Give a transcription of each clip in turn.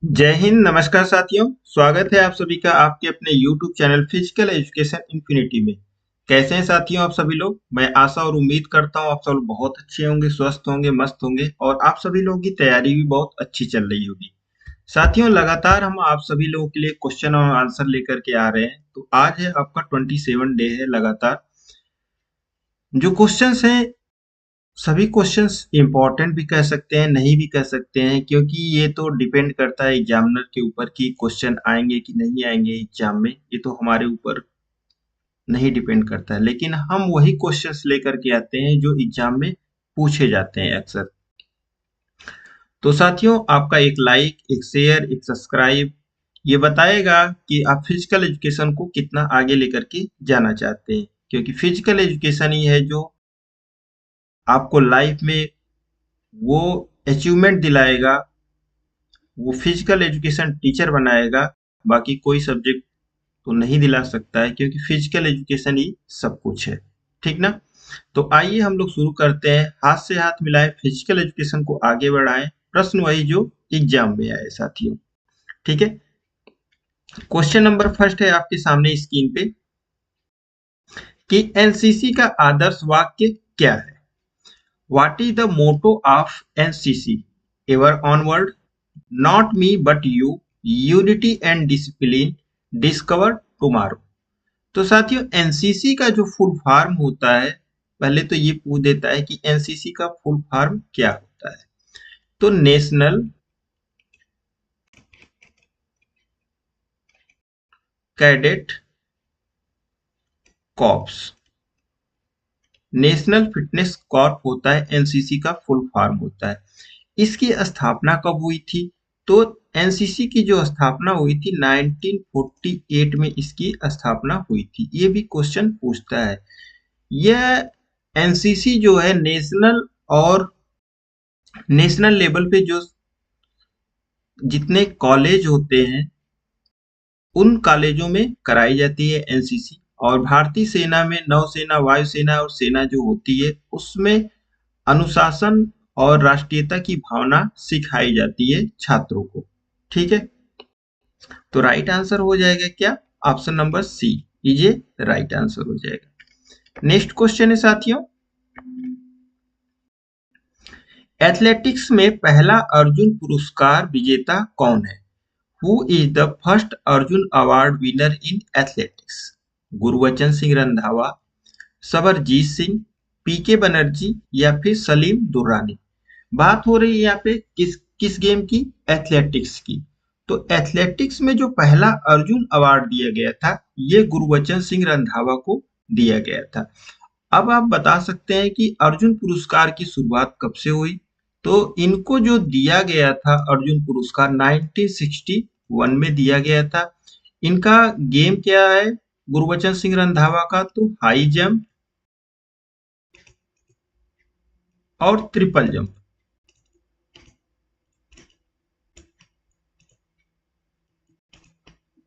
जय हिंद, नमस्कार साथियों। स्वागत है आप सभी का आपके अपने YouTube channel physical education infinity में। कैसे हैं साथियों आप सभी लोग? मैं आशा और उम्मीद करता हूं आप सब लोग बहुत अच्छे होंगे, स्वस्थ होंगे, मस्त होंगे और आप सभी लोगों की तैयारी भी बहुत अच्छी चल रही होगी। साथियों, लगातार हम आप सभी लोगों के लिए क्वेश्चन और आंसर लेकर के आ रहे हैं। तो आज है आपका 27 डे है लगातार। जो क्वेश्चन हैं, सभी क्वेश्चंस इम्पोर्टेंट भी कह सकते हैं, नहीं भी कह सकते हैं, क्योंकि ये तो डिपेंड करता है एग्जामिनर के ऊपर कि क्वेश्चन आएंगे कि नहीं आएंगे एग्जाम में। ये तो हमारे ऊपर नहीं डिपेंड करता है, लेकिन हम वही क्वेश्चंस लेकर के आते हैं जो एग्जाम में पूछे जाते हैं अक्सर। तो साथियों, आपका एक लाइक, एक शेयर, एक सब्सक्राइब ये बताएगा कि आप फिजिकल एजुकेशन को कितना आगे लेकर के जाना चाहते हैं, क्योंकि फिजिकल एजुकेशन ही है जो आपको लाइफ में वो अचीवमेंट दिलाएगा, वो फिजिकल एजुकेशन टीचर बनाएगा। बाकी कोई सब्जेक्ट तो नहीं दिला सकता है, क्योंकि फिजिकल एजुकेशन ही सब कुछ है। ठीक ना? तो आइए हम लोग शुरू करते हैं। हाथ से हाथ मिलाएं, फिजिकल एजुकेशन को आगे बढ़ाएं। प्रश्न वही जो एग्जाम में आए साथियों। ठीक है, क्वेश्चन नंबर फर्स्ट है आपके सामने स्क्रीन पे कि एनसीसी का आदर्श वाक्य क्या है? What is the motto of NCC? Ever onward, not me but you, unity and discipline, discover tomorrow. तो साथियों, एनसीसी का जो फुल फॉर्म होता है, पहले तो ये पूछ देता है कि एनसीसी का फुल फॉर्म क्या होता है। तो national cadet corps, national fitness Corp होता है, एनसीसी का फुल फॉर्म होता है। इसकी स्थापना कब हुई थी? तो एनसीसी की जो स्थापना हुई थी 1948 में इसकी स्थापना हुई थी। ये भी क्वेश्चन पूछता है। यह एनसीसी जो है नेशनल लेवल पे जो जितने कॉलेज होते हैं उन कॉलेजों में कराई जाती है एनसीसी। और भारतीय सेना में नौसेना, वायुसेना और सेना जो होती है उसमें अनुशासन और राष्ट्रीयता की भावना सिखाई जाती है छात्रों को। ठीक है, तो राइट आंसर हो जाएगा क्या? Option number C is a right answer हो जाएगा। नेक्स्ट क्वेश्चन है साथियों, एथलेटिक्स में पहला अर्जुन पुरस्कार विजेता कौन है? Who is the first Arjun award winner in athletics? Gurbachan Singh Randhawa, Sarabjit Singh, P K Banerjee या फिर सलीम दुर्रानी। बात हो रही है यहाँ पे किस किस गेम की? एथलेटिक्स की। तो एथलेटिक्स में जो पहला अर्जुन अवार्ड दिया गया था ये गुरबचन सिंह रंधावा को दिया गया था। अब आप बता सकते हैं कि अर्जुन पुरस्कार की शुरुआत कब से हुई? तो इनको जो दिया गया था अर्जुन पुरस्कार 1961 में दिया गया था। इनका गेम क्या है गुरबचन सिंह रंधावा का? तो हाई जंप और ट्रिपल जंप।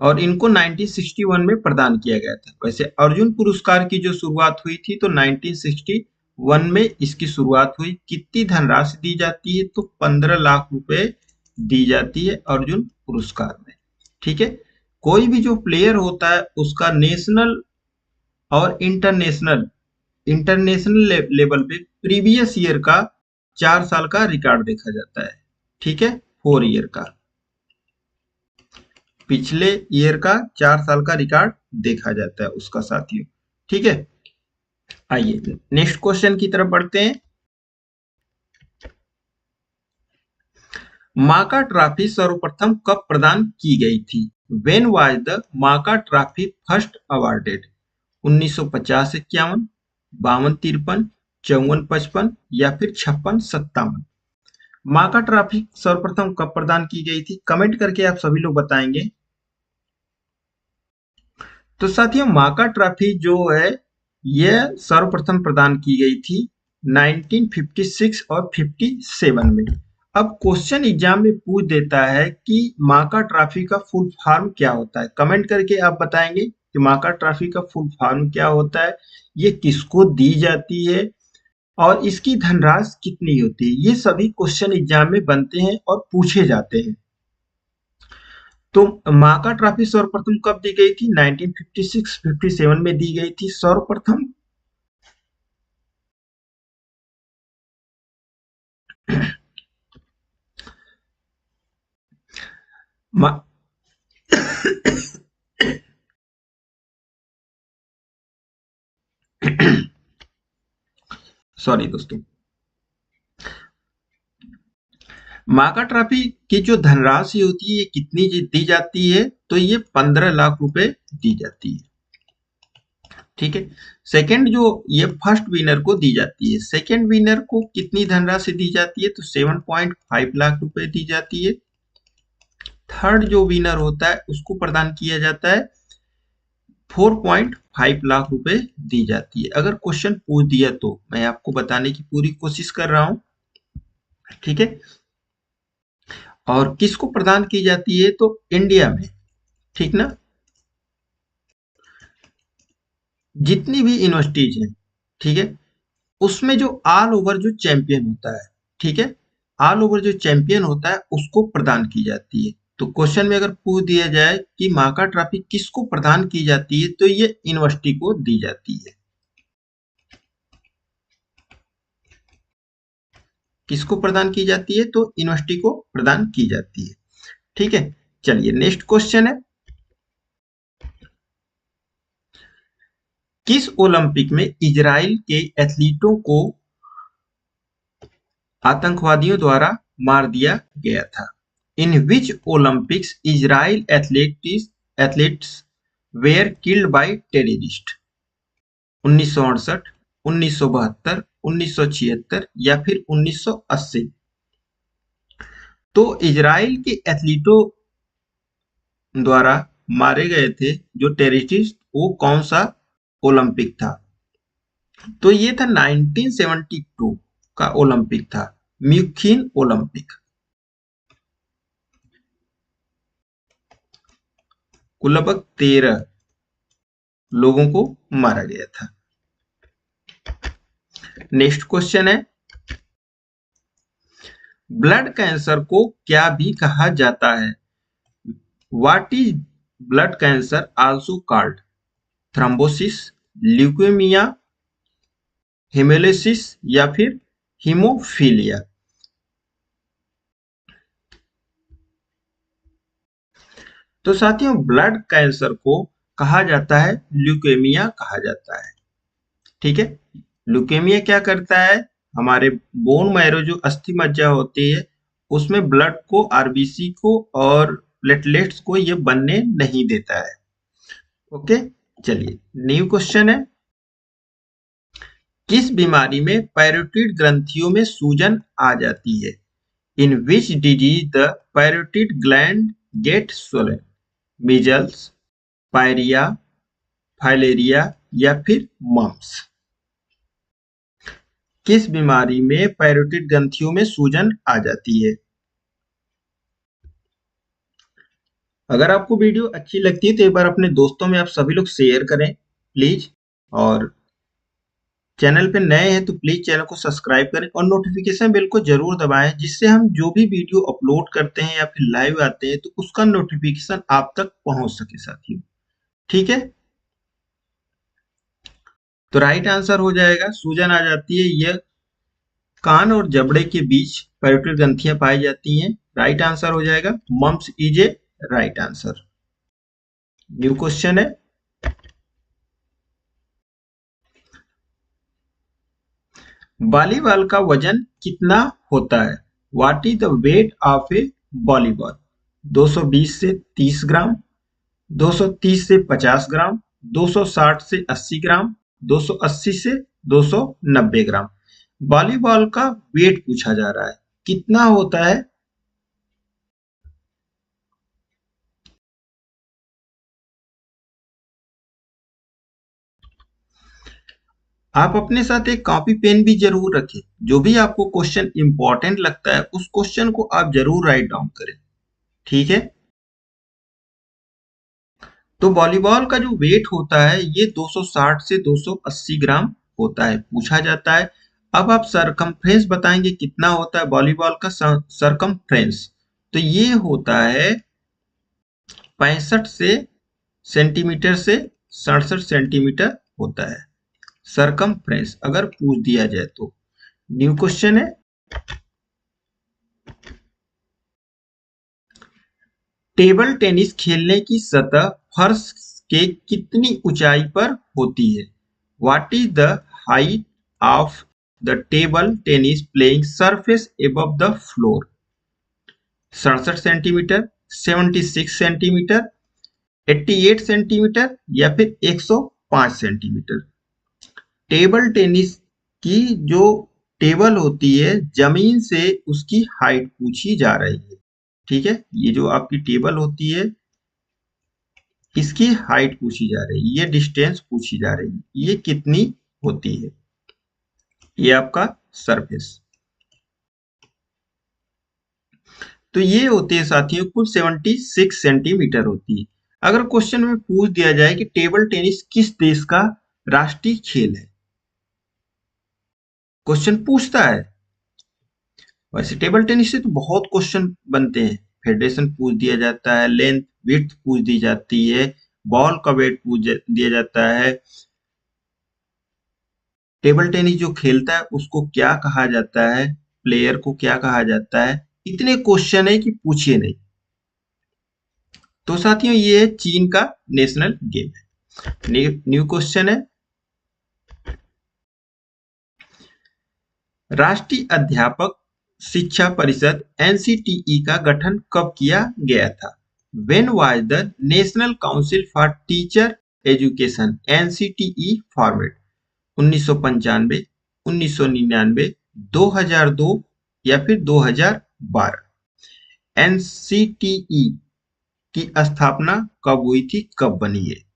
और इनको 1961 में प्रदान किया गया था। वैसे अर्जुन पुरस्कार की जो शुरुआत हुई थी तो 1961 में इसकी शुरुआत हुई। कितनी धनराशि दी जाती है? तो 15 लाख रुपए दी जाती है अर्जुन पुरस्कार में। ठीक है, कोई भी जो प्लेयर होता है उसका नेशनल और इंटरनेशनल इंटरनेशनल लेवल पे प्रीवियस ईयर का 4 साल का रिकॉर्ड देखा जाता है। ठीक है, 4 ईयर का, पिछले ईयर का 4 साल का रिकॉर्ड देखा जाता है उसका साथियों। ठीक है, आइए नेक्स्ट क्वेश्चन की तरफ बढ़ते हैं। माका ट्रॉफी सर्वप्रथम कब प्रदान की गई थी? व्हेन वाज द माका ट्रॉफी फर्स्ट अवार्डेड? 1950-51, 52-53, 54-55 या फिर 56-57? माका ट्रॉफी सर्वप्रथम कब प्रदान की गई थी? कमेंट करके आप सभी लोग बताएंगे। तो साथियों, माका ट्रॉफी जो है यह सर्वप्रथम प्रदान की गई थी 1956 और 57 में। अब क्वेश्चन एग्जाम में पूछ देता है कि माका ट्रॉफी का फुल फॉर्म क्या होता है। कमेंट करके आप बताएंगे कि माका ट्रॉफी का फुल फॉर्म क्या होता है, ये किसको दी जाती है और इसकी धनराशि कितनी होती है। ये सभी क्वेश्चन एग्जाम में बनते हैं और पूछे जाते हैं। तो माका ट्रॉफी सर्वप्रथम कब दी गई थी? 1956-57 में दी गई थी सर्वप्रथम। मा- सॉरी दोस्तों। माका ट्रॉफी की जो धनराशि होती है ये कितनी दी जाती है? तो ये 15 लाख रुपए दी जाती है। ठीक है। सेकंड जो ये फर्स्ट विनर को दी जाती है, सेकंड विनर को कितनी धनराशि दी जाती है? तो 7.5 लाख रुपए दी जाती है। थर्ड जो विनर होता है उसको प्रदान किया जाता है 4.5 लाख रुपए दी जाती है। अगर क्वेश्चन पूछ दिया तो मैं आपको बताने की पूरी कोशिश कर रहा हूं। ठीक है। और किसको प्रदान की जाती है? तो इंडिया में। ठीक ना। जितनी भी यूनिवर्सिटीज हैं, ठीक है, उसमें जो ऑल ओवर जो चैंपियन होता है, ठीक है, ऑल ओवर जो चैंपियन होता है उसको प्रदान की जाती है। तो क्वेश्चन में अगर पूछ दिया जाए कि माका ट्रॉफी किसको प्रदान की जाती है, तो ये यूनिवर्सिटी को दी जाती है। किसको प्रदान की जाती है? तो यूनिवर्सिटी को प्रदान की जाती है। ठीक है। चलिए नेक्स्ट क्वेश्चन है, किस ओलंपिक में इजराइल के एथलीटों को आतंकवादियों द्वारा मार दिया गया था? In which Olympics Israel athletes were killed by terrorist? 1968, 1972, 1976 या फिर 1980? तो इजराइल के एथलीटों द्वारा मारे गए थे जो टेररिस्ट, वो कौन सा ओलंपिक था? तो ये था 1972 का ओलंपिक था, म्यूखिन ओलंपिक। कुल लगभग 13 लोगों को मारा गया था। नेक्स्ट क्वेश्चन है, ब्लड कैंसर को क्या भी कहा जाता है? What is blood cancer also called? Thrombosis, leukaemia, haemolysis या फिर हीमोफीलिया? तो साथियों ब्लड कैंसर को कहा जाता है ल्यूकेमिया कहा जाता है। ठीक है। ल्यूकेमिया क्या करता है? हमारे बोन मैरो जो अस्थि मज्जा होती है उसमें ब्लड को, आरबीसी को और प्लेटलेट्स को ये बनने नहीं देता है। ओके। चलिए न्यू क्वेश्चन है, किस बीमारी में पैरोटिड ग्रंथियों में सूजन आ जाती है? In which disease the parotid gland get swollen? Measles, pyorrhoea, filaria या फिर मम्स? किस बीमारी में पैरोटिड ग्रंथियों में सूजन आ जाती है? अगर आपको वीडियो अच्छी लगती है तो एक बार अपने दोस्तों में आप सभी लोग शेयर करें प्लीज। और चैनल पे नए हैं तो प्लीज चैनल को सब्सक्राइब करें और नोटिफिकेशन बेल को जरूर दबाएं, जिससे हम जो भी वीडियो अपलोड करते हैं या फिर लाइव आते हैं तो उसका नोटिफिकेशन आप तक पहुंच सके साथियों। ठीक है। तो राइट आंसर हो जाएगा, सूजन आ जाती है, यह कान और जबड़े के बीच पैरोटिड ग्रंथियां पाई जाती हैं। राइट आंसर हो जाएगा mums is a right answer. New question है, वॉलीबॉल का वजन कितना होता है? What is the weight of a volleyball? 220 से 30 ग्राम, 230 से 50 ग्राम, 260 से 80 ग्राम, 280 से 290 ग्राम? वॉलीबॉल का वेट पूछा जा रहा है, कितना होता है? आप अपने साथ एक कॉपी पेन भी जरूर रखें, जो भी आपको क्वेश्चन इंपॉर्टेंट लगता है उस क्वेश्चन को आप जरूर राइट डाउन करें। ठीक है। तो वॉलीबॉल का जो वेट होता है ये 260 से 280 ग्राम होता है, पूछा जाता है। अब आप सरकमफ्रेंस बताएंगे कितना होता है वॉलीबॉल का सरकमफ्रेंस? तो ये होता है 65 से सेंटीमीटर से 67 सेंटीमीटर होता है सरकमफ्रेंस, अगर पूछ दिया जाए तो। न्यू क्वेश्चन है, टेबल टेनिस खेलने की सतह फर्श के कितनी ऊंचाई पर होती है? What is the height of the table tennis playing surface above the floor? 67 centimetre, 76 centimetre, 88 centimetre या फिर 105 सेंटीमीटर। टेबल टेनिस की जो टेबल होती है, जमीन से उसकी हाइट पूछी जा रही है। ठीक है, ये जो आपकी टेबल होती है, इसकी हाइट पूछी जा रही है, ये डिस्टेंस पूछी जा रही है, ये कितनी होती है? ये आपका सरफेस। तो ये होती है साथियों कुल 76 सेंटीमीटर होती है। अगर क्वेश्चन में पूछ दिया जाए कि टेबल टेनिस किस देश का राष्ट्रीय खेल है, क्वेश्चन पूछता है। वैसे टेबल टेनिस से तो बहुत क्वेश्चन बनते हैं, फेडरेशन पूछ दिया जाता है, लेंथ विड्थ पूछ दी जाती है, बॉल का वेट पूछ दिया जाता है, टेबल टेनिस जो खेलता है उसको क्या कहा जाता है, प्लेयर को क्या कहा जाता है, इतने क्वेश्चन है कि पूछिए नहीं। तो साथियों ये चीन का नेशनल गेम है। न्यू क्वेश्चन है, राष्ट्रीय अध्यापक शिक्षा परिषद एनसीटीई का गठन कब किया गया था? When was the national council for teacher education NCTE format? 1995, 1999, 2002 या फिर 2012? एनसीटीई की स्थापना कब हुई थी, कब बनी है?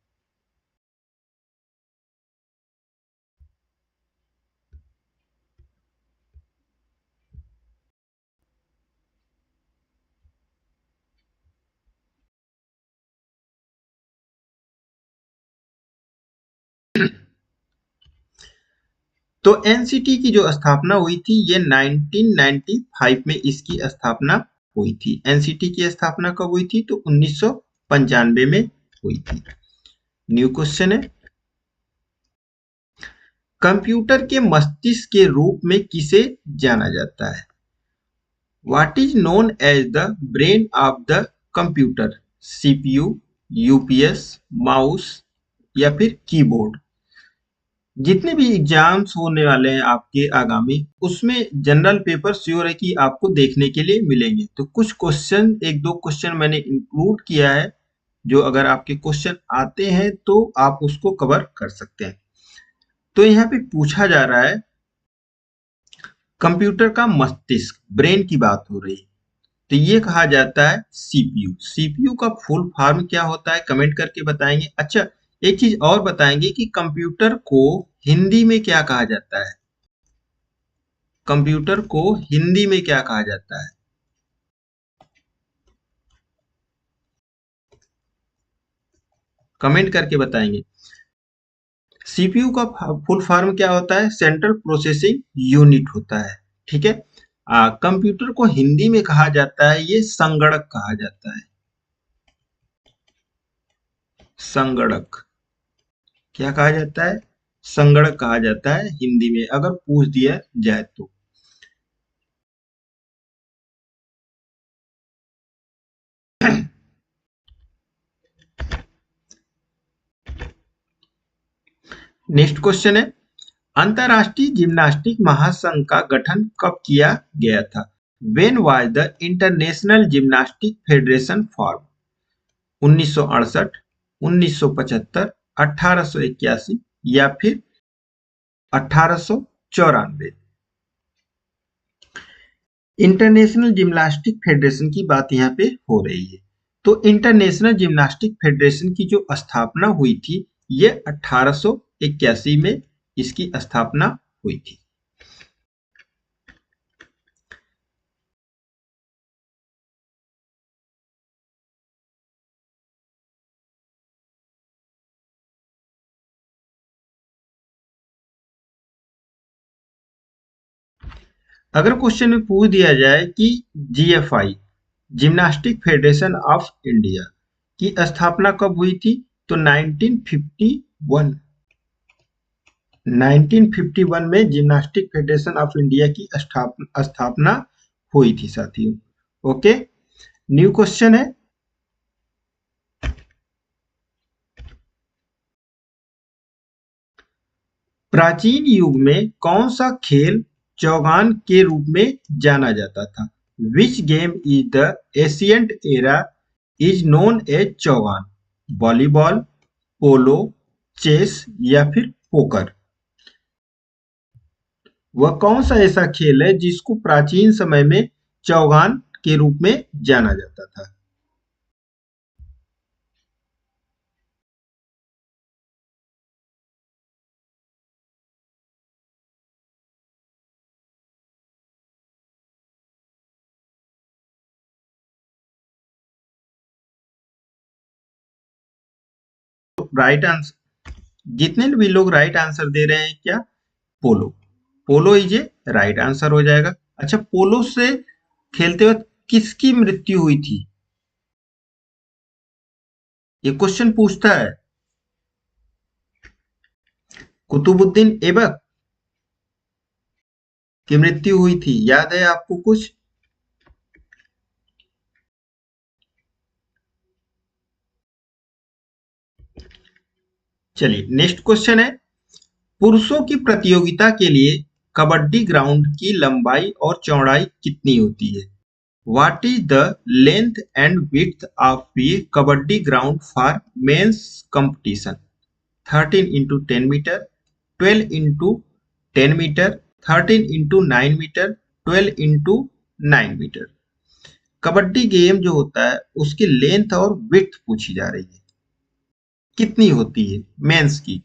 तो एनसीटी की जो स्थापना हुई थी ये 1995 में इसकी स्थापना हुई थी। एनसीटी की स्थापना कब हुई थी? तो 1995 में हुई थी। न्यू क्वेश्चन है, कंप्यूटर के मस्तिष्क के रूप में किसे जाना जाता है? What is known as the brain of the computer? CPU, UPS, mouse या फिर कीबोर्ड? जितने भी एग्जाम्स होने वाले हैं आपके आगामी, उसमें जनरल पेपर श्योर है कि आपको देखने के लिए मिलेंगे। तो कुछ क्वेश्चन, एक दो क्वेश्चन मैंने इंक्लूड किया है, जो अगर आपके क्वेश्चन आते हैं तो आप उसको कवर कर सकते हैं। तो यहाँ पे पूछा जा रहा है कंप्यूटर का मस्तिष्क, ब्रेन की बात हो रही है, तो ये कहा जाता है सीपीयू। सीपीयू का फुल फॉर्म क्या होता है, कमेंट करके बताएंगे। अच्छा, एक चीज और बताएंगे कि कंप्यूटर को हिंदी में क्या कहा जाता है? कंप्यूटर को हिंदी में क्या कहा जाता है? कमेंट करके बताएंगे। सीपीयू का फुल फॉर्म क्या होता है? सेंट्रल प्रोसेसिंग यूनिट होता है। ठीक है, कंप्यूटर को हिंदी में कहा जाता है, ये संगणक कहा जाता है। संगणक क्या कहा जाता है? संगणक कहा जाता है हिंदी में, अगर पूछ दिया जाए तो। नेक्स्ट क्वेश्चन है, अंतरराष्ट्रीय जिम्नास्टिक महासंघ का गठन कब किया गया था? When was the international gymnastic federation form? 1968, 1975, 1881 या फिर 1894? इंटरनेशनल जिम्नास्टिक फेडरेशन की बात यहाँ पे हो रही है। तो इंटरनेशनल जिम्नास्टिक फेडरेशन की जो स्थापना हुई थी, ये 1881 में इसकी स्थापना हुई थी। अगर क्वेश्चन में पूछ दिया जाए कि जीएफआई, जिम्नास्टिक फेडरेशन ऑफ इंडिया, की स्थापना कब हुई थी? तो 1951। 1951 में जिम्नास्टिक फेडरेशन ऑफ इंडिया की स्थापना हुई थी साथियों। ओके, न्यू क्वेश्चन है, प्राचीन युग में कौन सा खेल चौगान के रूप में जाना जाता था? Which game is the ancient era is known as Chaugan? Volleyball, polo, chess या फिर पोकर? वह कौन सा ऐसा खेल है जिसको प्राचीन समय में चौगान के रूप में जाना जाता था? राइट आंसर, जितने भी लोग राइट आंसर दे रहे हैं क्या? पोलो। पोलो इज ए राइट आंसर हो जाएगा। अच्छा, पोलो से खेलते वक्त किसकी मृत्यु हुई थी? ये क्वेश्चन पूछता है। कुतुबुद्दीन ऐबक की मृत्यु हुई थी, याद है आपको कुछ? चलिए, नेक्स्ट क्वेश्चन है, पुरुषों की प्रतियोगिता के लिए कबड्डी ग्राउंड की लंबाई और चौड़ाई कितनी होती है? What is the length and width of a kabaddi ground for men's competition? 13 इंटू 10 मीटर, 12 इंटू 10 मीटर, 13 इंटू 9 मीटर, 12 इंटू 9 मीटर। कबड्डी गेम जो होता है उसकी लेंथ और विड्थ पूछी जा रही है, कितनी होती है मेंस की?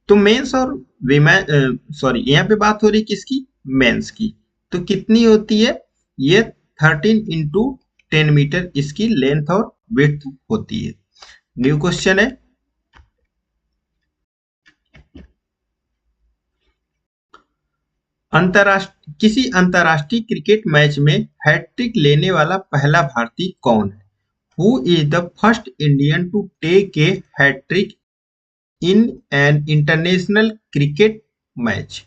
तो मेंस और विमेन, सॉरी, यहाँ पे बात हो रही किसकी? मेंस की। तो कितनी होती है ये? 13 इंटू 10 मीटर इसकी लेंथ और विड्थ होती है। न्यू क्वेश्चन है, किसी अंतरराष्ट्रीय क्रिकेट मैच में हैट्रिक लेने वाला पहला भारतीय कौन है? Who is the first Indian to take a hat-trick in an international cricket match?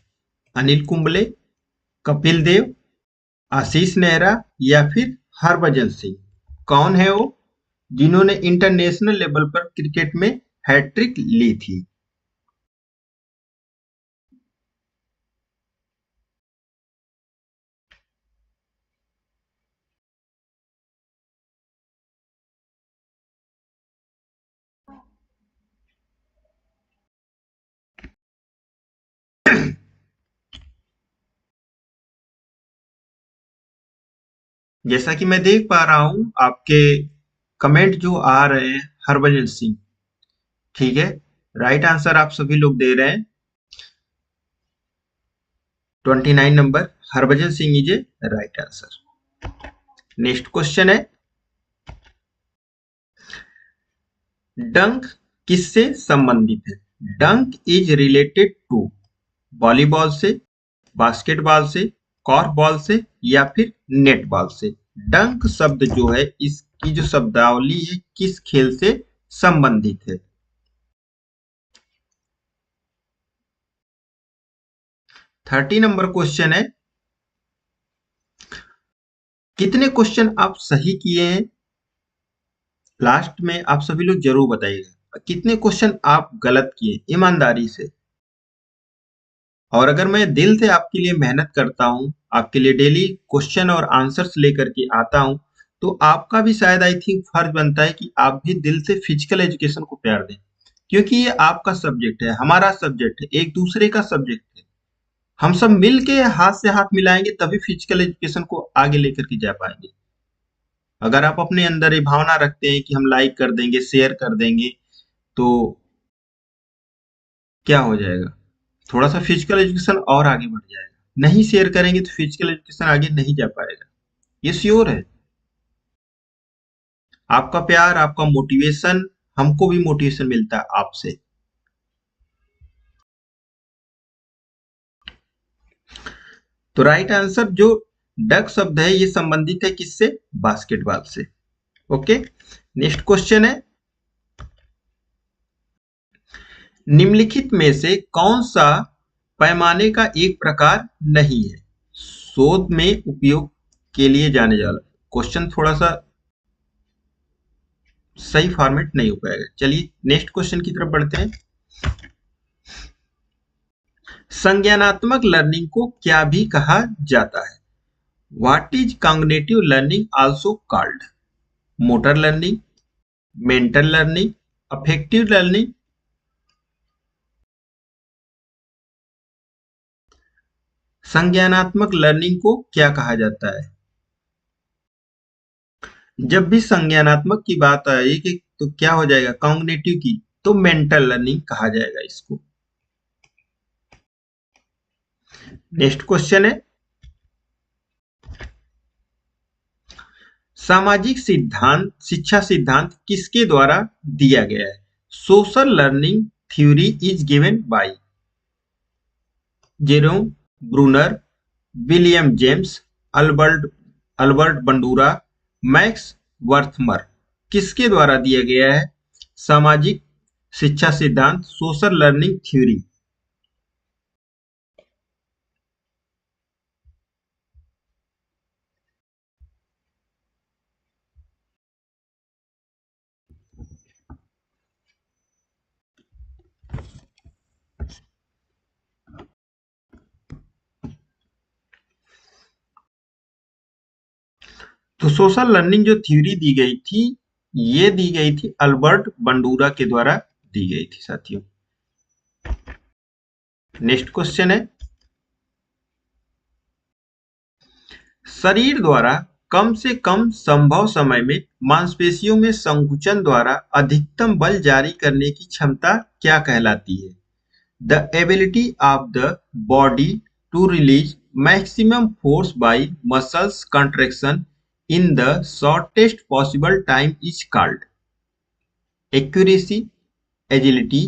Anil Kumble, Kapil Dev, Ashish Nehra या फिर हरभजन सिंह? कौन है वो जिन्होंने इंटरनेशनल लेवल पर क्रिकेट में हैट्रिक ली थी? जैसा कि मैं देख पा रहा हूं आपके कमेंट जो आ रहे हैं, हरभजन सिंह। ठीक है, राइट आंसर आप सभी लोग दे रहे हैं। 29 number, Harbhajan Singh is a right answer. Next question है, डंक किससे संबंधित है? डंक इज रिलेटेड टू वॉलीबॉल से, बास्केटबॉल से, कॉर्फबॉल से या फिर नेटबॉल से? डंक शब्द जो है इसकी जो शब्दावली है किस खेल से संबंधित है? 30 नंबर क्वेश्चन है, कितने क्वेश्चन आप सही किए हैं? लास्ट में आप सभी लोग जरूर बताइएगा कितने क्वेश्चन आप गलत किए, ईमानदारी से। और अगर मैं दिल से आपके लिए मेहनत करता हूँ, आपके लिए डेली क्वेश्चन और आंसर्स लेकर के आता हूँ, तो आपका भी शायद आई थिंक फर्ज बनता है कि आप भी दिल से फिजिकल एजुकेशन को प्यार दें, क्योंकि ये आपका सब्जेक्ट है, हमारा सब्जेक्ट है, एक दूसरे का सब्जेक्ट है। हम सब मिल के हाथ से हाथ मिलाएंगे तभी फिजिकल एजुकेशन को आगे लेकर के जा पाएंगे। अगर आप अपने अंदर ये भावना रखते हैं कि हम लाइक कर देंगे, शेयर कर देंगे, तो क्या हो जाएगा? थोड़ा सा फिजिकल एजुकेशन और आगे बढ़ जाएगा। नहीं शेयर करेंगे तो फिजिकल एजुकेशन आगे नहीं जा पाएगा, ये श्योर है। आपका प्यार, आपका मोटिवेशन, हमको भी मोटिवेशन मिलता है आपसे। तो राइट आंसर जो डक शब्द है ये संबंधित है किससे? बास्केटबॉल से। ओके, नेक्स्ट क्वेश्चन है, निम्नलिखित में से कौन सा पैमाने का एक प्रकार नहीं है? शोध में उपयोग के लिए जाने वाला क्वेश्चन थोड़ा सा सही फॉर्मेट नहीं हो पाएगा। चलिए नेक्स्ट क्वेश्चन की तरफ बढ़ते हैं। संज्ञानात्मक लर्निंग को क्या भी कहा जाता है? What is cognitive learning also called? Motor learning, mental learning, affective learning. संज्ञानात्मक लर्निंग को क्या कहा जाता है? जब भी संज्ञानात्मक की बात आएगी तो क्या हो जाएगा? कॉग्निटिव की, तो मेंटल लर्निंग कहा जाएगा इसको। नेक्स्ट क्वेश्चन है, सामाजिक सिद्धांत शिक्षा सिद्धांत किसके द्वारा दिया गया है? Social learning theory is given by Jerome Bruner, William James, Albert Albert Bandura, Max Wertheimer. किसके द्वारा दिया गया है सामाजिक शिक्षा सिद्धांत, सोशल लर्निंग थ्योरी? तो सोशल लर्निंग जो थ्योरी दी गई थी, ये दी गई थी अल्बर्ट बंडूरा के द्वारा दी गई थी साथियों। नेक्स्ट क्वेश्चन है, शरीर द्वारा कम से कम संभव समय में मांसपेशियों में संकुचन द्वारा अधिकतम बल जारी करने की क्षमता क्या कहलाती है? The ability of the body to release maximum force by muscles contraction in the shortest possible time is called accuracy, agility,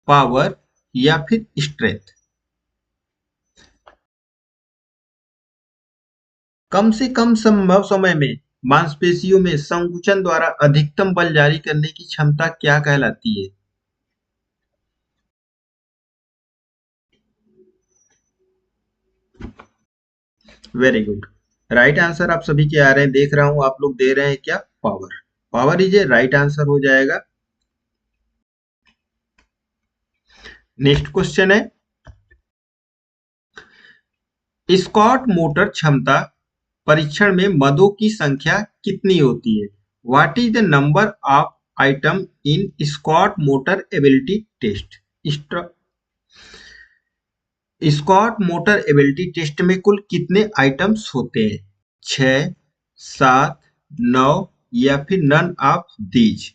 power या फिर स्ट्रेंथ। कम से कम संभव समय में मांसपेशियों में संकुचन द्वारा अधिकतम बल जारी करने की क्षमता क्या कहलाती है? वेरी गुड, राइट आंसर आप सभी के आ रहे हैं, देख रहा हूं आप लोग दे रहे हैं क्या? Power. Power is a right answer हो जाएगा। नेक्स्ट क्वेश्चन है, स्कॉट मोटर क्षमता परीक्षण में मदों की संख्या कितनी होती है? What is the number of item in Scott motor ability test? स्कॉट मोटर एबिलिटी टेस्ट में कुल कितने आइटम्स होते हैं? 6, 7, 9 या फिर नन ऑफ दीज?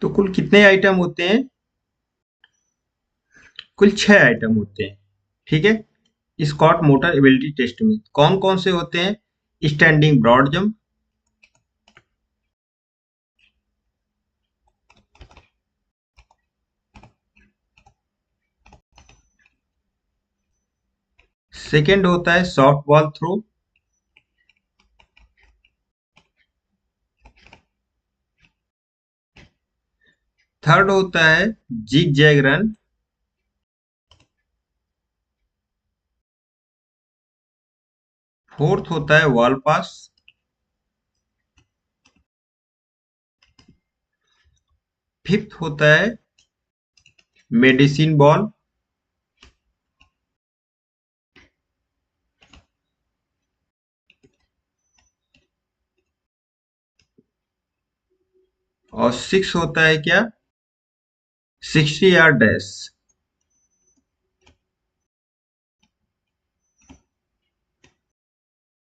तो कुल कितने आइटम होते हैं? कुल 6 आइटम होते हैं। ठीक है, स्कॉट मोटर एबिलिटी टेस्ट में कौन कौन से होते हैं? स्टैंडिंग ब्रॉड जंप, सेकेंड होता है सॉफ्ट बॉल थ्रो, थर्ड होता है जिग जैग रन, फोर्थ होता है वॉल पास, फिफ्थ होता है मेडिसिन बॉल, और सिक्स होता है क्या? 60 यार्ड डैश।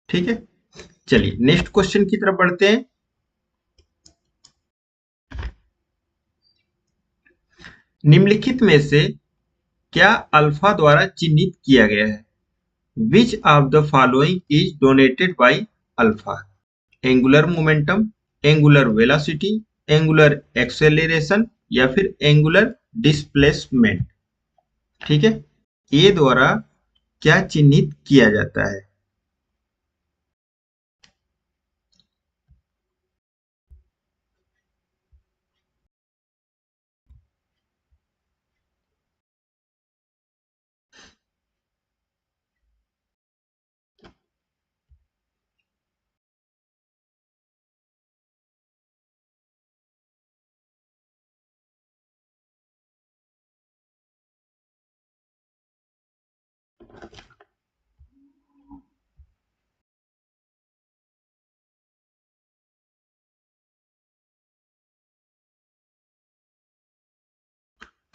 ठीक है, चलिए नेक्स्ट क्वेश्चन की तरफ बढ़ते हैं। निम्नलिखित में से क्या अल्फा द्वारा चिन्हित किया गया है? Which of the following is donated by alpha? Angular momentum, angular velocity, angular acceleration या फिर एंगुलर डिस्प्लेसमेंट। ठीक है, ए द्वारा क्या चिन्हित किया जाता है?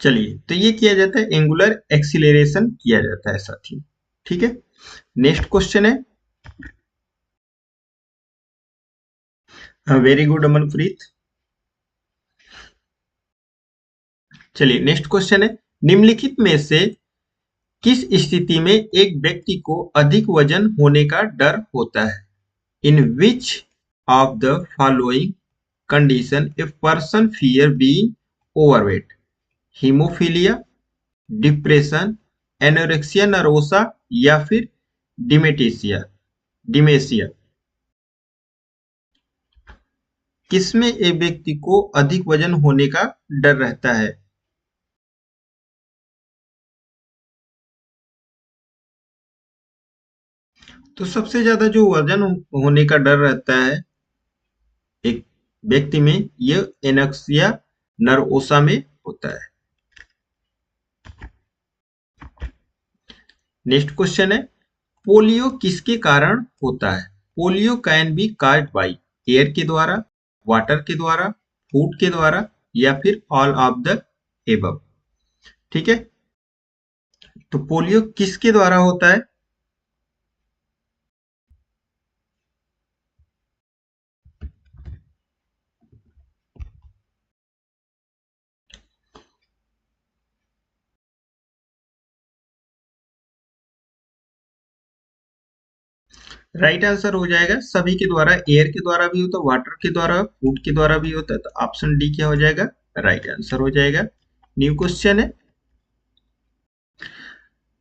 चलिए, तो ये किया जाता है, एंगुलर एक्सीलरेशन किया जाता है साथियों। ठीक है, नेक्स्ट क्वेश्चन है। Very good Amanpreet. चलिए नेक्स्ट क्वेश्चन है, निम्नलिखित में से किस स्थिति में एक व्यक्ति को अधिक वजन होने का डर होता है? In which of the following condition a person fear being overweight? Haemophilia, depression, anorexia nervosa या फिर डिमेटेशिया डिमेशिया। किसमें एक व्यक्ति को अधिक वजन होने का डर रहता है? तो सबसे ज्यादा जो वजन होने का डर रहता है एक व्यक्ति में, ये एनक्सिया नर्वोसा में होता है। नेक्स्ट क्वेश्चन है, पोलियो किसके कारण होता है? Polio can be caused by air के द्वारा, वाटर के द्वारा, फूड के द्वारा या फिर ऑल ऑफ द एबव। ठीक है, तो पोलियो किसके द्वारा होता है? राइट आंसर हो जाएगा सभी के द्वारा, एयर के द्वारा भी होता है, वाटर के द्वारा, फूड के द्वारा भी होता है, तो ऑप्शन डी क्या हो जाएगा? राइट आंसर हो जाएगा। न्यू क्वेश्चन है,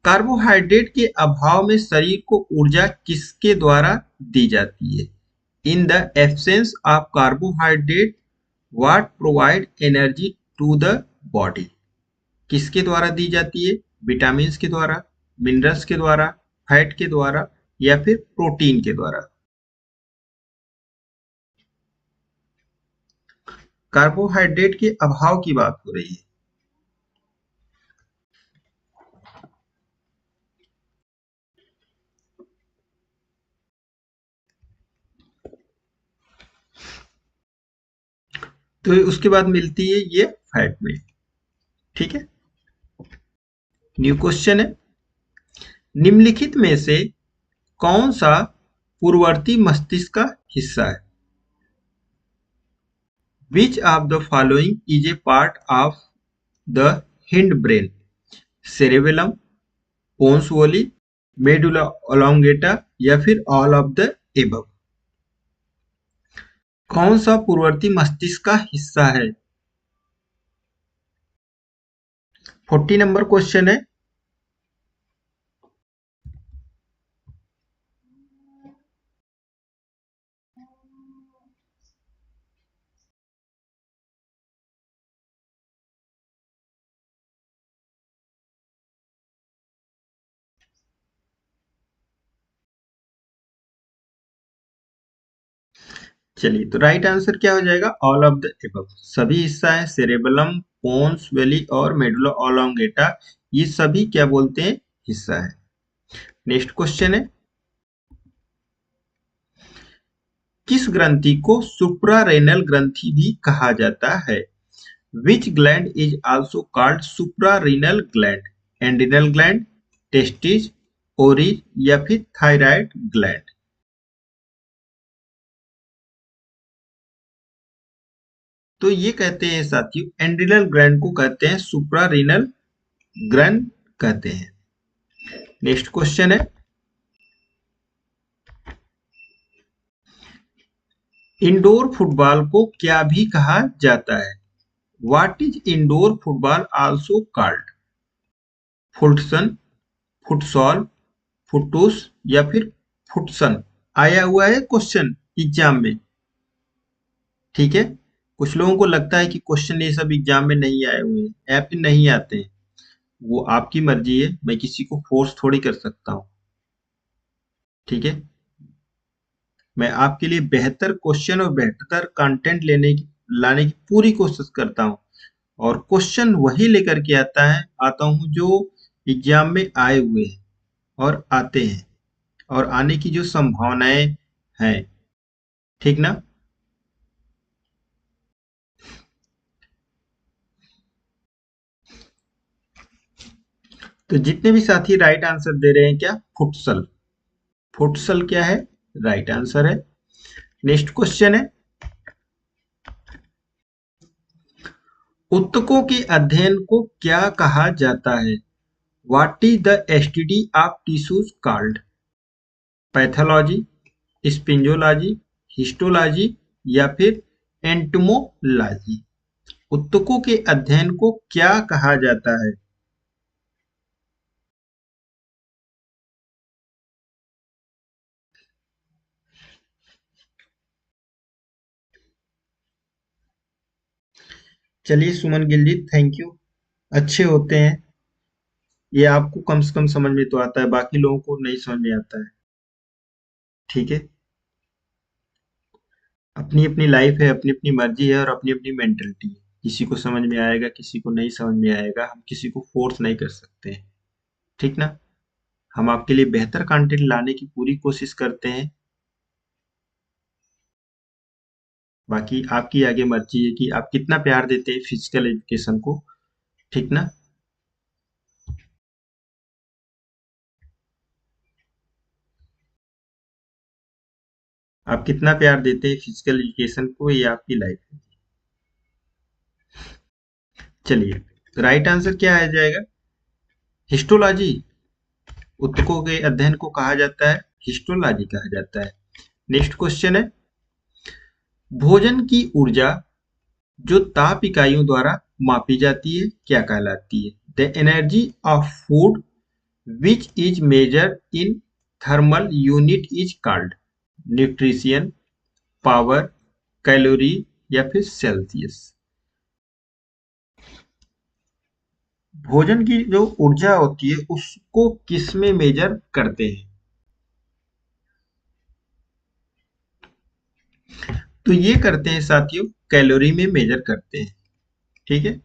कार्बोहाइड्रेट के अभाव में शरीर को ऊर्जा किसके द्वारा दी जाती है? In the absence of carbohydrate what provide energy to the body? किसके द्वारा दी जाती है? विटामिन के द्वारा, मिनरल्स के द्वारा, फैट के द्वारा या फिर प्रोटीन के द्वारा? कार्बोहाइड्रेट के अभाव की बात हो रही है। तो उसके बाद मिलती है ये फैट में। ठीक है, न्यू क्वेश्चन है, निम्नलिखित में से कौन सा पूर्ववर्ती मस्तिष्क का हिस्सा है? Which of the following is a part of the hind brain? Cerebellum, pons varolii, medulla ओलोंगेटा या फिर ऑल ऑफ द एबव? कौन सा पूर्ववर्ती मस्तिष्क का हिस्सा है? 40 नंबर क्वेश्चन है। चलिए, तो राइट आंसर क्या हो जाएगा? All of the above. सभी हिस्सा है, सेरेबेलम, पोन्स वैली और मेडुला ओलोंगेटा, ये सभी क्या बोलते हैं? हिस्सा है। नेक्स्ट क्वेश्चन है, किस ग्रंथि को सुप्रारेनल ग्रंथि भी कहा जाता है? Which gland is also called suprarenal gland? Adrenal gland, testis, ovaries या फिर थायराइड ग्लैंड? तो ये कहते हैं साथियों, एंड्रिनल ग्लैंड को कहते हैं सुप्रारेनल ग्लैंड कहते हैं। नेक्स्ट क्वेश्चन है, इंडोर फुटबॉल को क्या भी कहा जाता है? What is indoor football also called? फुटसन, फुटसॉल, फुटूस या फिर फुटसन? आया हुआ है क्वेश्चन एग्जाम में। ठीक है, कुछ लोगों को लगता है कि क्वेश्चन ये सब एग्जाम में नहीं आए हुए हैं, ऐप में नहीं आते हैं। वो आपकी मर्जी है, मैं किसी को फोर्स थोड़ी कर सकता हूँ। ठीक है, मैं आपके लिए बेहतर क्वेश्चन और बेहतर कंटेंट लाने की पूरी कोशिश करता हूँ, और क्वेश्चन वही लेकर के आता हूँ जो एग्जाम में आए हुए हैं और आते हैं और आने की जो संभावनाएं हैं। ठीक ना? तो जितने भी साथी राइट आंसर दे रहे हैं, क्या फुटसल? फुटसल क्या है? राइट आंसर है। नेक्स्ट क्वेश्चन है, ऊतकों के अध्ययन को क्या कहा जाता है? What is the study of tissues called? Pathology, स्पिंजोलॉजी, हिस्टोलॉजी या फिर एंटोमोलॉजी? ऊतकों के अध्ययन को क्या कहा जाता है? चलिए सुमन गिल जी, थैंक यू। अच्छे होते हैं, ये आपको कम से कम समझ में तो आता है, बाकी लोगों को नहीं समझ में आता है। ठीक है, अपनी अपनी लाइफ है, अपनी अपनी मर्जी है और अपनी अपनी मेंटलिटी है। किसी को समझ में आएगा, किसी को नहीं समझ में आएगा, हम किसी को फोर्स नहीं कर सकते हैं। ठीक ना? हम आपके लिए बेहतर कंटेंट लाने की पूरी कोशिश करते हैं, बाकी आपकी आगे मर्जी है कि आप कितना प्यार देते हैं फिजिकल एजुकेशन को। ठीक ना? आप कितना प्यार देते हैं फिजिकल एजुकेशन को, ये आपकी लाइफ है। चलिए, राइट आंसर क्या आ जाएगा? हिस्टोलॉजी। ऊतकों के अध्ययन को कहा जाता है हिस्टोलॉजी कहा जाता है। नेक्स्ट क्वेश्चन है, भोजन की ऊर्जा जो ताप इकाइयों द्वारा मापी जाती है क्या कहलाती है? The energy of food which is measured in thermal unit is called? Nutrition, power, calorie या फिर सेल्सियस? भोजन की जो ऊर्जा होती है उसको किस में मेजर करते हैं? तो ये करते हैं साथियों, कैलोरी में मेजर करते हैं। ठीक है,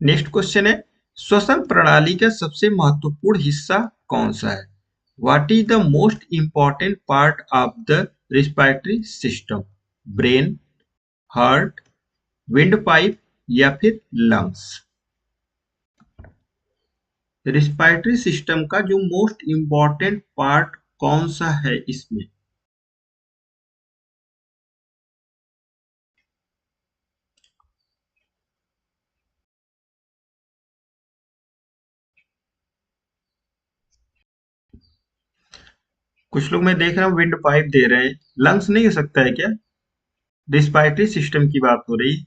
नेक्स्ट क्वेश्चन है, श्वसन प्रणाली का सबसे महत्वपूर्ण हिस्सा कौन सा है? What is the most important part of the respiratory system? Brain, heart, wind pipe या फिर लंग्स? रिस्पिरेटरी सिस्टम का जो मोस्ट इंपॉर्टेंट पार्ट कौन सा है इसमें? कुछ लोग मैं देख रहा हूँ विंड पाइप दे रहे हैं। लंग्स नहीं हो सकता है क्या? रिस्पायरेटरी सिस्टम की बात हो रही है।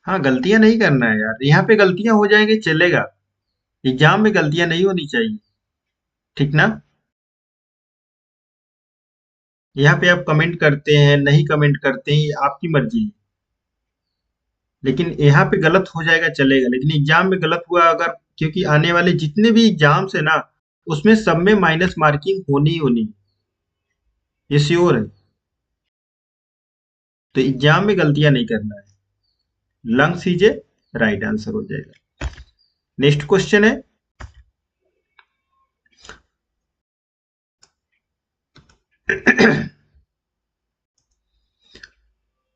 हाँ, गलतियां नहीं करना है यार। यहाँ पे गलतियां हो जाएंगी चलेगा, एग्जाम में गलतियां नहीं होनी चाहिए। ठीक ना? यहाँ पे आप कमेंट करते हैं नहीं कमेंट करते हैं, ये आपकी मर्जी है। लेकिन यहाँ पे गलत हो जाएगा चलेगा, लेकिन एग्जाम में गलत हुआ अगर, क्योंकि आने वाले जितने भी एग्जाम्स है ना, उसमें सब में माइनस मार्किंग होनी ही होनी, ये श्योर है। तो एग्जाम में गलतियां नहीं करना है। लंग सीजे राइट आंसर हो जाएगा। नेक्स्ट क्वेश्चन है,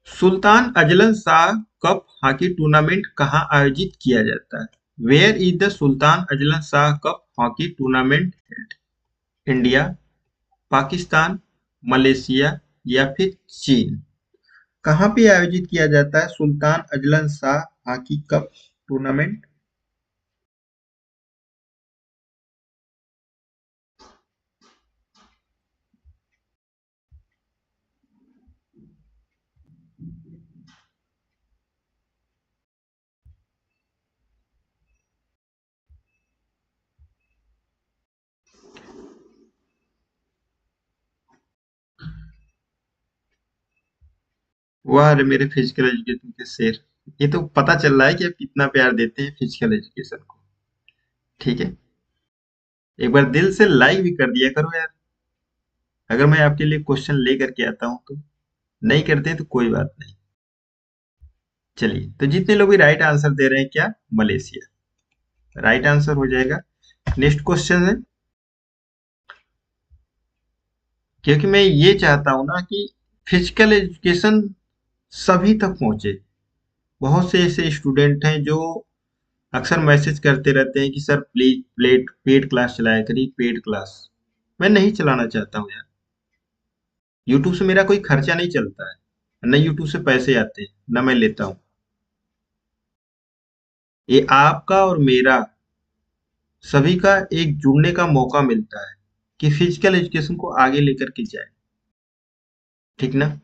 Sultan Azlan Shah cup hockey tournament कहाँ आयोजित किया जाता है? Where is the Sultan Azlan Shah cup hockey tournament held? India, Pakistan, Malaysia या फिर चीन? कहाँ पे आयोजित किया जाता है Sultan Azlan Shah hockey cup tournament? वाह रे मेरे फिजिकल एजुकेशन के शेर, ये तो पता चल रहा है कि आप कितना प्यार देते हैं फिजिकल एजुकेशन को। ठीक है, एक बार दिल से लाइक भी कर दिया करो यार, अगर मैं आपके लिए क्वेश्चन लेकर के आता हूँ तो। नहीं करते हैं तो कोई बात नहीं। चलिए, तो जितने लोग भी राइट आंसर दे रहे हैं, क्या मलेशिया राइट आंसर हो जाएगा। नेक्स्ट क्वेश्चन है, क्योंकि मैं ये चाहता हूं ना कि फिजिकल एजुकेशन सभी तक पहुंचे। बहुत से ऐसे स्टूडेंट हैं जो अक्सर मैसेज करते रहते हैं कि sir please plate paid class चलाया करिए, पेड क्लास। मैं नहीं चलाना चाहता हूँ यार। यूट्यूब से मेरा कोई खर्चा नहीं चलता है, न यूट्यूब से पैसे आते हैं, न मैं लेता हूँ। ये आपका और मेरा सभी का एक जुड़ने का मौका मिलता है कि फिजिकल एजुकेशन को आगे लेकर के जाए। ठीक ना?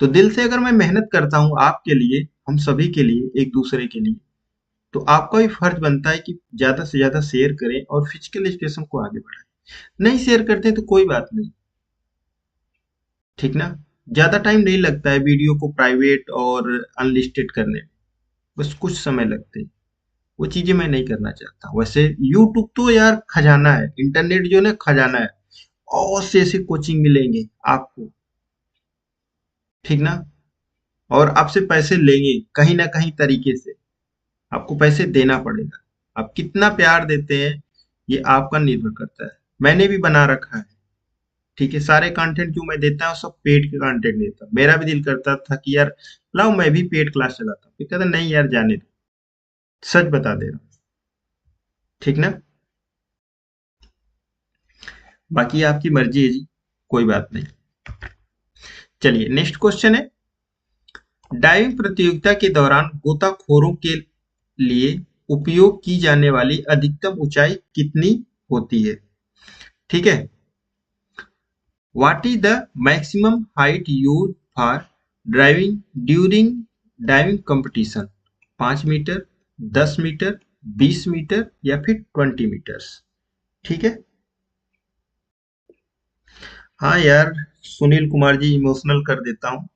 तो दिल से अगर मैं मेहनत करता हूँ आपके लिए, हम सभी के लिए, एक दूसरे के लिए, तो आपका भी फर्ज बनता है कि ज्यादा से ज्यादा शेयर करें और फिजिकल एजुकेशन को आगे बढ़ाएं। नहीं शेयर करते तो कोई बात नहीं। ठीक ना? ज्यादा टाइम नहीं लगता है वीडियो को प्राइवेट और अनलिस्टेड करने में, बस कुछ समय लगते हैं। वो चीजें मैं नहीं करना चाहता। वैसे यूट्यूब तो यार खजाना है, इंटरनेट जो है ना खजाना है, और से ऐसे कोचिंग मिलेंगे आपको। ठीक ना? और आपसे पैसे लेंगे कहीं ना कहीं तरीके से, आपको पैसे देना पड़ेगा। आप कितना प्यार देते हैं ये आपका निर्भर करता है। मैंने भी बना रखा है। ठीक है, सारे कंटेंट जो मैं देता हूँ सब पेड के कंटेंट देता हूँ। मेरा भी दिल करता था कि यार लाओ मैं भी पेड क्लास चलाता हूँ, फिर कहता नहीं यार जाने दो। सच बता दे रहा हूँ। ठीक ना? बाकी आपकी मर्जी है जी, कोई बात नहीं। चलिए नेक्स्ट क्वेश्चन है, डाइविंग प्रतियोगिता के दौरान गोताखोरों के लिए उपयोग की जाने वाली अधिकतम ऊंचाई कितनी होती है? ठीक है, what is the maximum height use for driving during diving competition? 5 metre, 10 metre, 20 metre या फिर 20 मीटर्स? ठीक है। हाँ यार, सुनील कुमार जी इमोशनल कर देता हूँ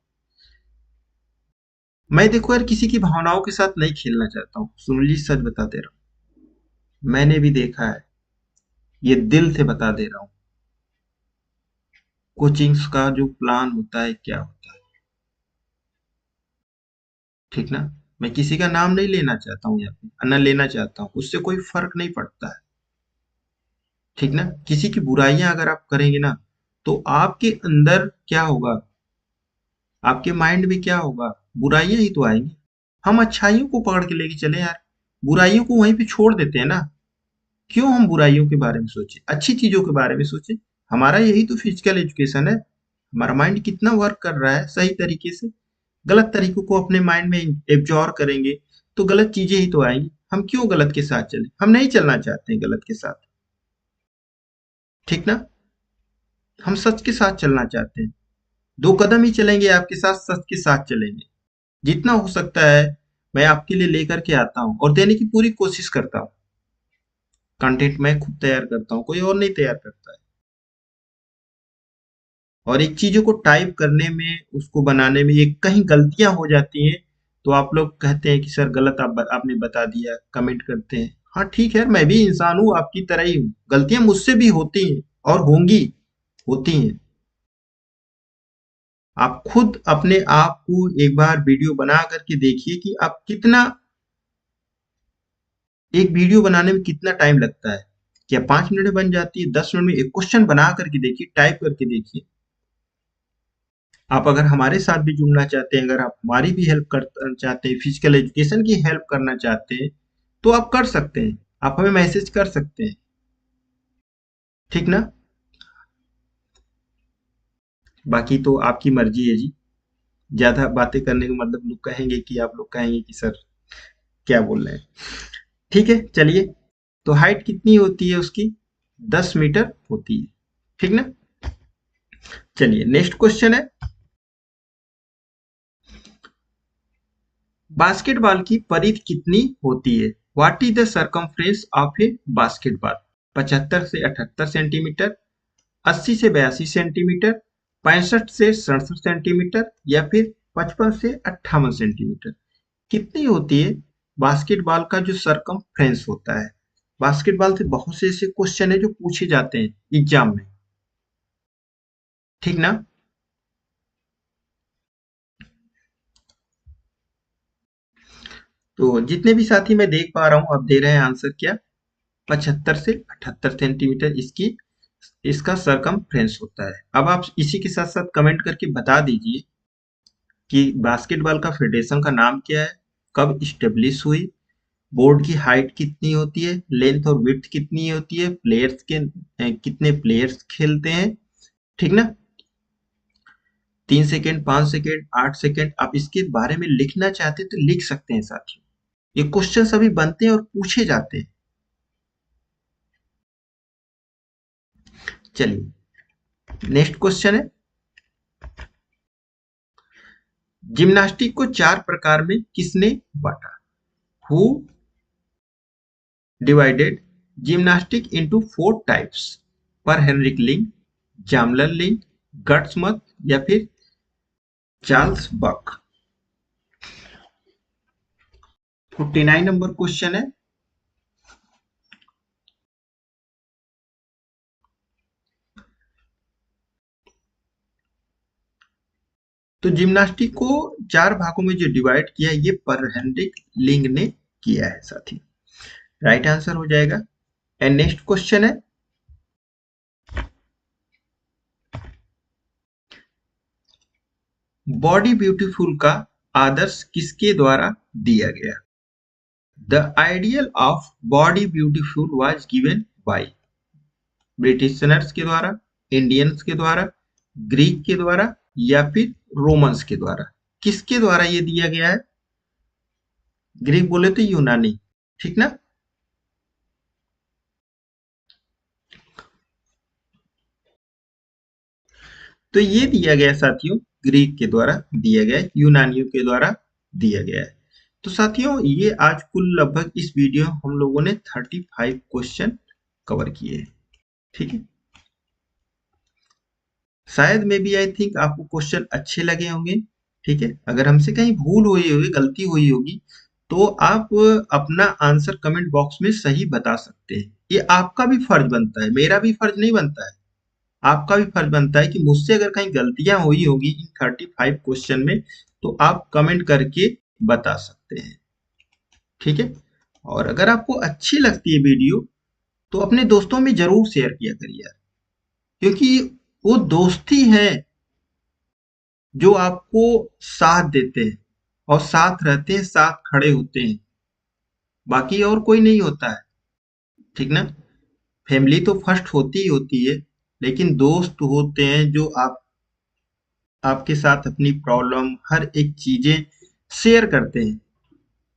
मैं। देखो यार, किसी की भावनाओं के साथ नहीं खेलना चाहता हूँ सुनील जी, सच बता दे रहा हूँ। मैंने भी देखा है, ये दिल से बता दे रहा हूँ। कोचिंग्स का जो प्लान होता है क्या होता है। ठीक ना? मैं किसी का नाम नहीं लेना चाहता हूँ यहाँ पे, न लेना चाहता हूँ, उससे कोई फर्क नहीं पड़ता है। ठीक ना? किसी की बुराइयां अगर आप करेंगे ना, तो आपके अंदर क्या होगा, आपके माइंड में क्या होगा, बुराइयां ही तो आएंगी। हम अच्छाइयों को पकड़ के लेके चले यार, बुराइयों को वहीं पे छोड़ देते हैं ना। क्यों हम बुराइयों के बारे में सोचे, अच्छी चीजों के बारे में सोचे। हमारा यही तो फिजिकल एजुकेशन है। हमारा माइंड कितना वर्क कर रहा है सही तरीके से। गलत तरीकों को अपने माइंड में एब्जॉर्ब करेंगे तो गलत चीजें ही तो आएंगी। हम क्यों गलत के साथ चले? हम नहीं चलना चाहते हैं गलत के साथ, ठीक ना? हम सच के साथ चलना चाहते हैं। 2 कदम ही चलेंगे आपके साथ, सच के साथ चलेंगे। जितना हो सकता है मैं आपके लिए लेकर के आता हूँ और देने की पूरी कोशिश करता हूँ। कंटेंट मैं खुद तैयार करता हूँ, कोई और नहीं तैयार करता है। और एक चीज़ों को टाइप करने में, उसको बनाने में ये कहीं गलतियाँ हो जाती हैं, तो आप लोग कहते हैं कि सर गलत आपने बता दिया, कमेंट करते हैं। हाँ ठीक है, मैं भी इंसान हूँ, आपकी तरह ही हूँ। गलतियाँ मुझसे भी होती हैं और होंगी, होती हैं। आप खुद अपने आप को एक बार वीडियो बना करके देखिए कि आप कितना, एक वीडियो बनाने में कितना टाइम लगता है। क्या 5 मिनट में बन जाती है? 10 मिनट में एक क्वेश्चन बना करके देखिए, टाइप करके देखिए। आप अगर हमारे साथ भी जुड़ना चाहते हैं, अगर आप हमारी भी हेल्प करना चाहते हैं, फिजिकल एजुकेशन की हेल्प करना चाहते हैं, तो आप कर सकते हैं। आप हमें मैसेज कर सकते हैं, ठीक ना? बाकी तो आपकी मर्जी है जी। ज्यादा बातें करने का मतलब लोग कहेंगे कि, आप लोग कहेंगे कि सर क्या बोल रहे हैं। ठीक है, चलिए। तो हाइट कितनी होती है उसकी? 10 मीटर होती है, ठीक ना? चलिए नेक्स्ट क्वेश्चन है, बास्केटबॉल की परिधि कितनी होती है? What is the circumference of A basketball? 75 से 78 सेंटीमीटर, 80 से 82 सेंटीमीटर, 65 से 67 सेंटीमीटर, या फिर 55 से 58 सेंटीमीटर? कितनी होती है बास्केटबॉल का जो सरकमफ्रेंस होता है? बास्केटबॉल से बहुत से ऐसे क्वेश्चन है जो पूछे जाते हैं एग्जाम में, ठीक ना? तो जितने भी साथी मैं देख पा रहा हूँ, अब दे रहे हैं आंसर क्या? 75 से 78 सेंटीमीटर इसकी, इसका सरकमफ्रेंस होता है। अब आप इसी के साथ साथ कमेंट करके बता दीजिए कि बास्केटबॉल का फेडरेशन का नाम क्या है, कब इस्टेब्लिश हुई, बोर्ड की हाइट कितनी होती है, लेंथ और विड्थ कितनी होती है, प्लेयर्स के कितने प्लेयर्स खेलते हैं, ठीक ना? 3 सेकेंड, 5 सेकेंड, 8 सेकेंड, आप इसके बारे में लिखना चाहते हैं तो लिख सकते हैं साथियों। ये क्वेश्चन सभी बनते हैं और पूछे जाते हैं। चलिए नेक्स्ट क्वेश्चन है, जिम्नास्टिक को 4 प्रकार में किसने बांटा? Who divided gymnastics into 4 types? पर हेनरिक लिंग, जामलन लिंग, गट्समथ, या फिर चार्ल्स बक? 49 नंबर क्वेश्चन है, तो जिम्नास्टिक को 4 भागों में जो डिवाइड किया है, ये पर हेनरिक लिंग ने किया है साथी। राइट आंसर हो जाएगा। एंड नेक्स्ट क्वेश्चन है, बॉडी ब्यूटीफुल का आदर्श किसके द्वारा दिया गया? The ideal of body beautiful was given by Britishers के द्वारा, इंडियंस के द्वारा, ग्रीक के द्वारा, या फिर रोमन्स के द्वारा? किसके द्वारा ये दिया गया है? ग्रीक बोले तो यूनानी, ठीक ना? तो ये दिया गया साथियों, ग्रीक के द्वारा दिया गया है, यूनानियों के द्वारा दिया गया है। तो साथियों ये आज कुल लगभग इस वीडियो हम लोगों ने 35 क्वेश्चन कवर किए हैं, ठीक है? शायद मे बी आई थिंक आपको क्वेश्चन अच्छे लगे होंगे, ठीक है? अगर हमसे कहीं भूल हुई होगी, गलती हुई होगी, तो आप अपना आंसर कमेंट बॉक्स में सही बता सकते हैं। ये आपका भी फर्ज बनता है, मेरा भी फर्ज नहीं बनता है। आपका भी फर्ज बनता है कि मुझसे अगर कहीं गलतियां हुई होगी इन 35 क्वेश्चन में, तो आप कमेंट करके बता सकते हैं, ठीक है? और अगर आपको अच्छी लगती है वीडियो, तो अपने दोस्तों में जरूर शेयर किया करिए यार, क्योंकि वो दोस्ती है जो आपको साथ देते हैं और साथ रहते हैं, साथ खड़े होते हैं, बाकी और कोई नहीं होता है, ठीक ना? फैमिली तो फर्स्ट होती ही होती है, लेकिन दोस्त होते हैं जो आपके साथ अपनी प्रॉब्लम, हर एक चीजें शेयर करते हैं,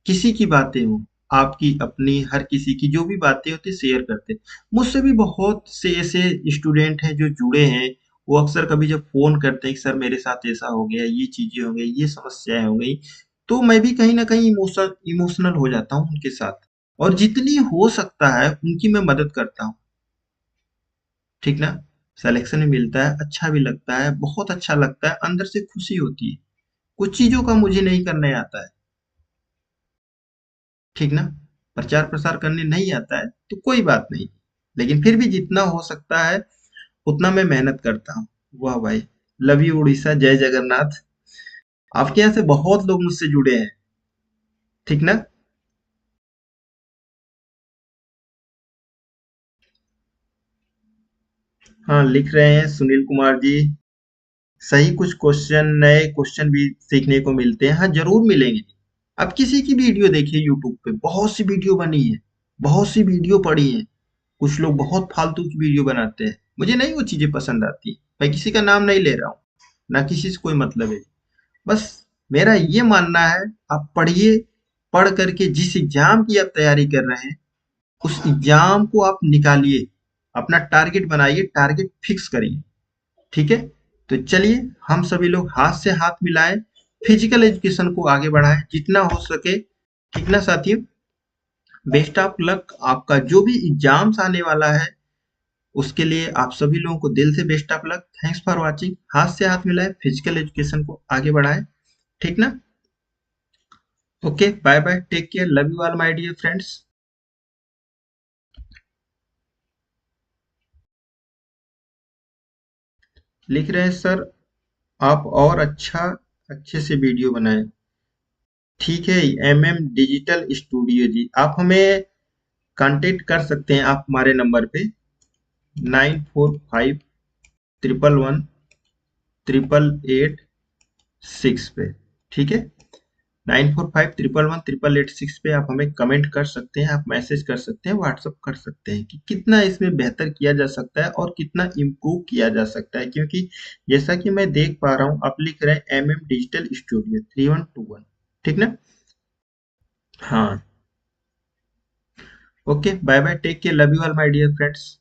किसी की बातें हो, आपकी अपनी हर किसी की जो भी बातें होती शेयर करते हैं। मुझसे भी बहुत से ऐसे स्टूडेंट हैं जो जुड़े हैं। वो अक्सर कभी जब फोन करते हैं कि सर मेरे साथ ऐसा हो गया, ये चीजें हो गई, ये समस्याएं हो गई, तो मैं भी कहीं ना कहीं इमोशनल हो जाता हूँ उनके साथ, और जितनी हो सकता है उनकी मैं मदद करता हूँ। ठीक ना? सिलेक्शन भी मिलता है, अच्छा भी लगता है, बहुत अच्छा लगता है, अंदर से खुशी होती है। कुछ चीजों का मुझे नहीं करने आता है। ठीक ना? प्रचार प्रसार करने नहीं आता है तो कोई बात नहीं, लेकिन फिर भी जितना हो सकता है उतना मैं मेहनत करता हूँ। वाह भाई, लव यू उड़ीसा, जय जगन्नाथ। आपके यहाँ से बहुत लोग मुझसे जुड़े हैं। ठीक ना? हाँ, लिख रहे हैं सुनील कुमार जी। सही, कुछ क्वेश्चन, नए क्वेश्चन भी सीखने को मिलते हैं। हाँ, जरूर मिलेंगे। आप किसी की वीडियो देखिए, यूट्यूब पे बहुत सी वीडियो बनी है, बहुत सी वीडियो पड़ी है। कुछ लोग बहुत फालतू की वीडियो बनाते हैं, मुझे नहीं वो चीजें पसंद आती। मैं किसी का नाम नहीं ले रहा हूँ, ना किसी से कोई मतलब है। बस मेरा ये मानना है, आप पढ़िए, पढ़ करके जिस एग्जाम की आप तैयारी कर रहे हैं उस एग्जाम को आप निकालिए, अपना टारगेट बनाइए, टारगेट फिक्स करिए। ठीक है? तो चलिए, हम सभी लोग हाथ से हाथ मिलाएं, फिजिकल एजुकेशन को आगे बढ़ाएं जितना हो सके। ठीक ना साथियों? बेस्ट ऑफ लक, आपका जो भी एग्जाम्स आने वाला है उसके लिए आप सभी लोगों को दिल से best of luck. Thanks for watching. हाथ से हाथ मिलाएं, फिजिकल एजुकेशन को आगे बढ़ाएं। ठीक ना? Okay, bye bye, take care, love you all my dear friends. लिख रहे हैं सर, आप और अच्छे से वीडियो बनाएं। ठीक है, एमएम डिजिटल स्टूडियो जी, आप हमें कांटेक्ट कर सकते हैं, आप हमारे नंबर पे 9451118886 पे। ठीक है, 9451118886 पे आप हमें कमेंट कर सकते हैं, आप मैसेज कर सकते हैं, व्हाट्सअप कर सकते हैं कि कितना इसमें बेहतर किया जा सकता है और कितना इम्प्रूव किया जा सकता है। क्योंकि जैसा कि मैं देख पा रहा हूँ, आप लिख रहे हैं एमएम डिजिटल स्टूडियो 3121। ठीक ना? हाँ। Okay, bye bye, take care, love you all my dear friends.